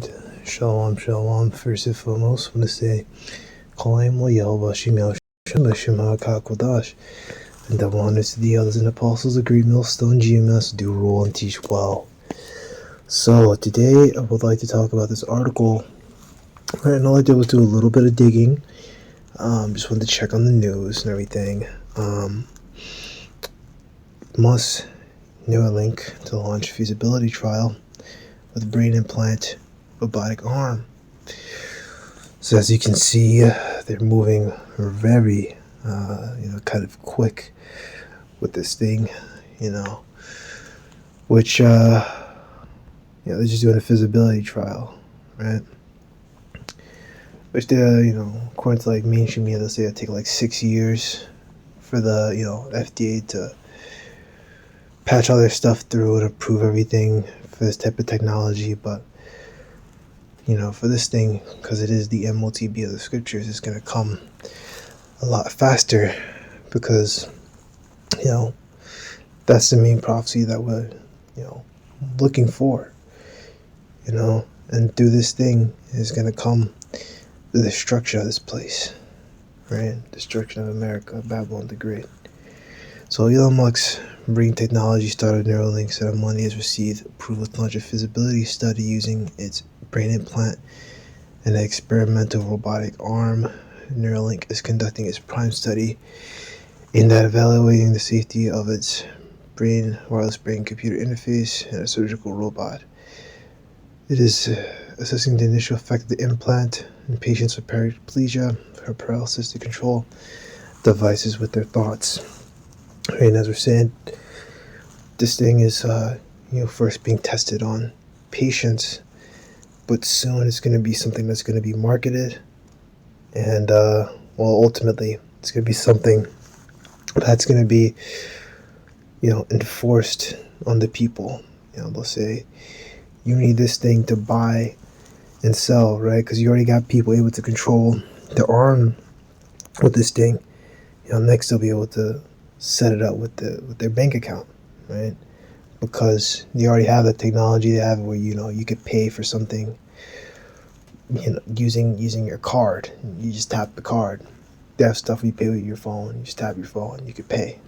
Alright, shalom. First and foremost, I want to say, Kolayim Yahweh Shemel Shema Shema Kakodash. And double honors to the elders and apostles, agree millstone GMS, do rule and teach well. So, today I would like to talk about this article. Right, and all I did was do a little bit of digging. Just wanted to check on the news and everything. Musk Neuralink to launch feasibility trial with brain implant robotic arm. So as you can see, they're moving very, kind of quick with this thing, which, they're just doing a feasibility trial, right? Which they, according to like mainstream media, they'll say it'll take like 6 years for the, FDA to patch all their stuff through and approve everything for this type of technology. But for this thing, because it is the motb of the scriptures, it's going to come a lot faster, because that's the main prophecy that we're looking for, and through this thing is going to come the destruction of this place, right? Destruction of America, Babylon the Great. So Elon Musk's brain technology startup Neuralink said on Monday has received approval to launch a feasibility study using its brain implant and an experimental robotic arm. Neuralink is conducting its prime study aimed at evaluating the safety of its wireless brain-computer interface and a surgical robot. It is assessing the initial effect of the implant in patients with paraplegia or paralysis to control devices with their thoughts. And as we're saying, this thing is, first being tested on patients, but soon it's going to be something that's going to be marketed, and ultimately it's going to be something that's going to be, enforced on the people. They'll say, you need this thing to buy and sell, right? Because you already got people able to control their arm with this thing. Next they'll be able to set it up with their bank account, right? Because you already have the technology. They have it where you could pay for something, using your card. You just tap the card. They have stuff you pay with your phone. You just tap your phone. You could pay.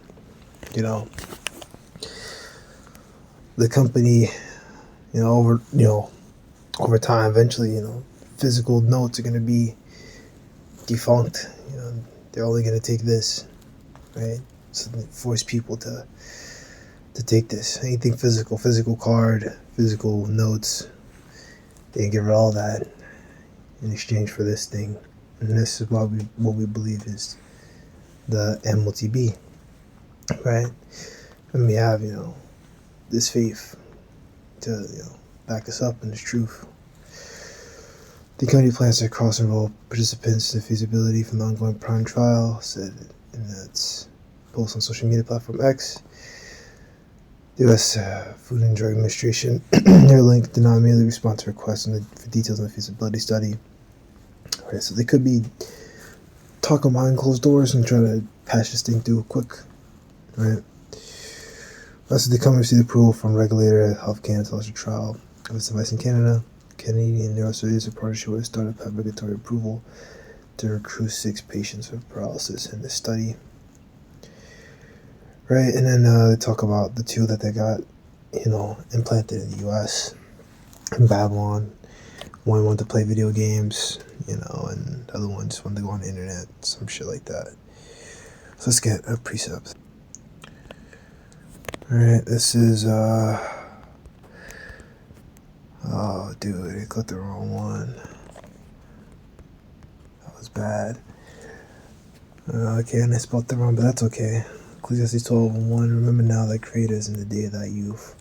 The company, over time, eventually, physical notes are going to be defunct. They're only going to take this, right? So they force people to take this. Anything physical card, physical notes, they can get rid of all that in exchange for this thing. And this is what we believe is the motb, right? And we have, this faith to, back us up in this truth. The company plans to cross-enroll participants in the feasibility from the ongoing prime trial, said in its post on social media platform X. The U.S. Food and Drug Administration, Neuralink, did not immediately respond to requests for details on the feasibility study. Right, so they could be talking behind closed doors and trying to patch this thing through quick, right? Last the company received approval from regulator Health Canada to launch a trial of its device in Canada. Canadian neurosurgeons in partnership with a startup have regulatory approval to recruit 6 patients with paralysis in this study. Right, and then they talk about the 2 that they got, implanted in the U.S. in Babylon. One wanted to play video games, and the other one just wanted to go on the internet, some shit like that. So let's get a precept. Alright, this is, oh, dude, I clicked the wrong one. That was bad. Okay, and I spelled it wrong, but that's okay. Ecclesiastes 12:1. Remember now thy creators in the day of thy youth.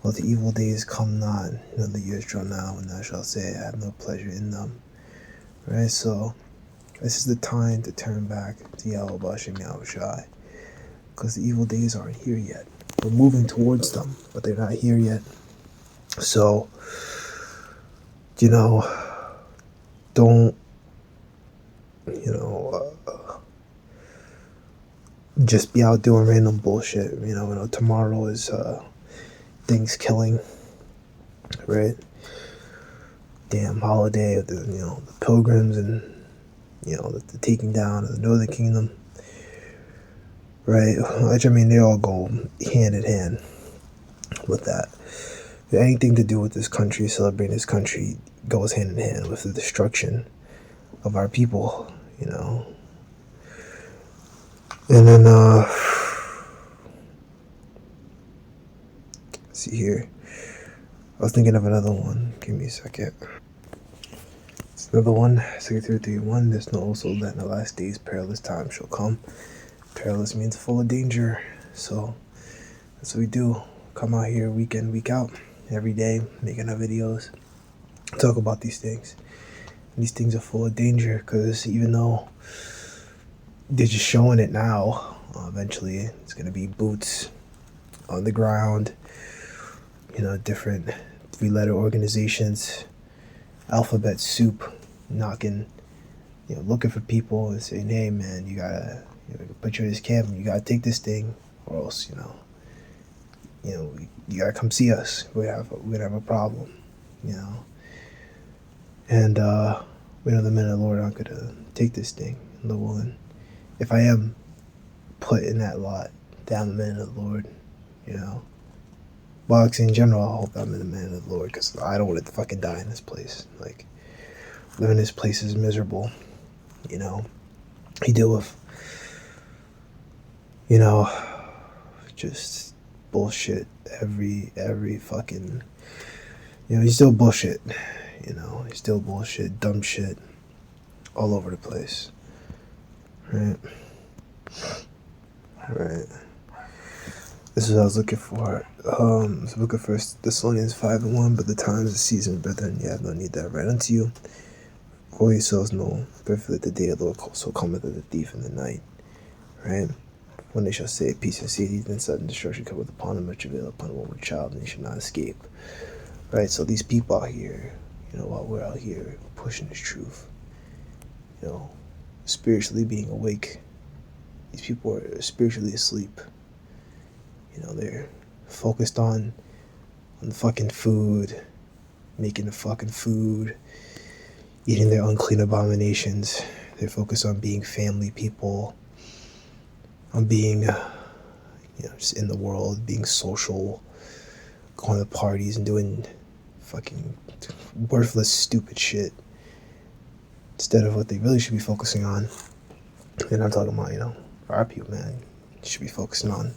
While the evil days come not, the years draw now, and thou shalt say, I have no pleasure in them. Right, so this is the time to turn back to Yahweh Shem Yahushai, because the evil days aren't here yet. We're moving towards them, but they're not here yet. So, don't, just be out doing random bullshit. Tomorrow is things killing, right? damn holiday of the the pilgrims and the taking down of the Northern Kingdom, right? Which I mean, they all go hand in hand with that. Anything to do with this country, celebrating this country, goes hand in hand with the destruction of our people, And then, let's see here. I was thinking of another one. Give me a second. It's another one. 2:31. There's no also that in the last days perilous times shall come. Perilous means full of danger. So that's what we do. Come out here week in, week out, every day, making our videos, talk about these things. And these things are full of danger because even though they're just showing it now, eventually it's going to be boots on the ground, different 3-letter organizations, alphabet soup, knocking, looking for people and saying, hey man, you gotta put you in this camp and you gotta take this thing or else, you gotta come see us. We're gonna have a problem, And we know the men of the Lord aren't gonna take this thing. And if I am put in that lot, down the men of the Lord, Well, actually, in general, I hope I'm in the man of the Lord because I don't want to fucking die in this place. Like, living in this place is miserable, You deal with, just bullshit every fucking, you still bullshit, you still bullshit, dumb shit all over the place, right? Right. This is what I was looking for. I was looking for Thessalonians 5:1, but the times, the season, brethren, you have no need that I write unto you. For yourselves know perfectly the day of the Lord so cometh as a thief in the night. Right? When they shall say peace and safety, then sudden destruction cometh upon them, much travail upon a woman child, and they shall not escape. Right? So these people out here, while we're out here pushing this truth, spiritually being awake, these people are spiritually asleep. They're focused on the fucking food, making the fucking food, eating their unclean abominations. They're focused on being family people, on being, just in the world, being social, going to parties and doing fucking worthless, stupid shit instead of what they really should be focusing on. And I'm talking about, our people, man, should be focusing on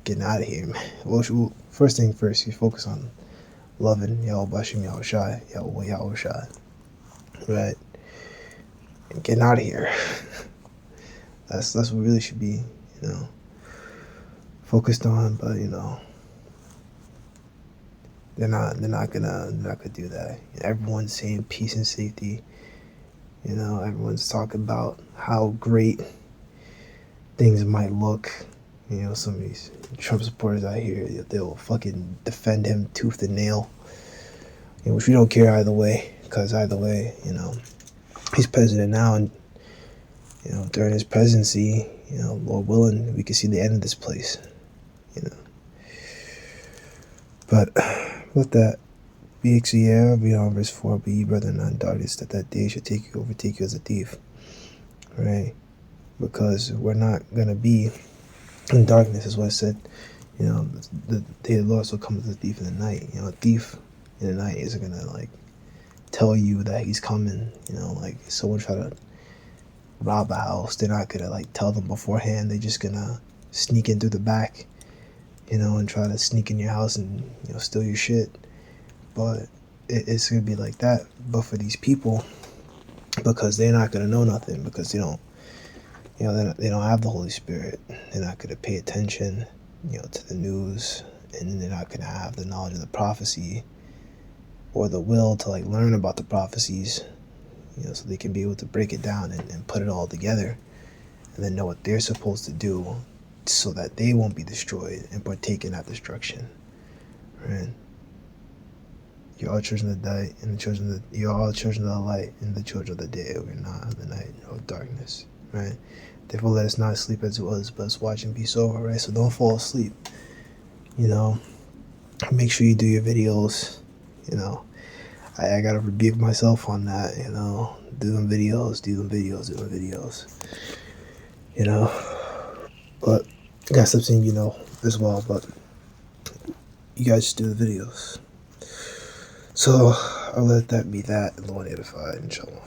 getting out of here, man. Well, first thing first, you focus on loving Yahweh Bashim Yahweh Shai, right? And getting out of here. That's what we really should be, focused on. But they're not gonna do that. Everyone's saying peace and safety. Everyone's talking about how great things might look. Some of these Trump supporters out here, they'll fucking defend him tooth and nail, which we don't care either way, because either way, he's president now, and during his presidency, Lord willing, we can see the end of this place, But with that, beyond verse 4, be ye brethren not in darkness, that day should overtake you as a thief, right? Because we're not gonna be in darkness, is what I said. The day of the Lord will come as a thief in the night. A thief in the night isn't gonna tell you that he's coming. Someone try to rob a house, they're not gonna tell them beforehand. They're just gonna sneak in through the back, and try to sneak in your house and steal your shit. But it's gonna be like that. But for these people, because they're not gonna know nothing, because they don't have the Holy Spirit. They're not going to pay attention, to the news, and they're not going to have the knowledge of the prophecy or the will to learn about the prophecies, so they can be able to break it down and put it all together, and then know what they're supposed to do, so that they won't be destroyed and partake in that destruction. Right? You're all children of the light, and you're all children of the light, and the children of the day. We're not of the night or darkness. Right? Therefore, let us not sleep as it was, but let's watch and be sober, right? So don't fall asleep. Make sure you do your videos. I gotta rebuke myself on that, doing videos, you know. But I gotta stop saying, as well, but you guys just do the videos. So I'll let that be that, and Lord edified, inshallah.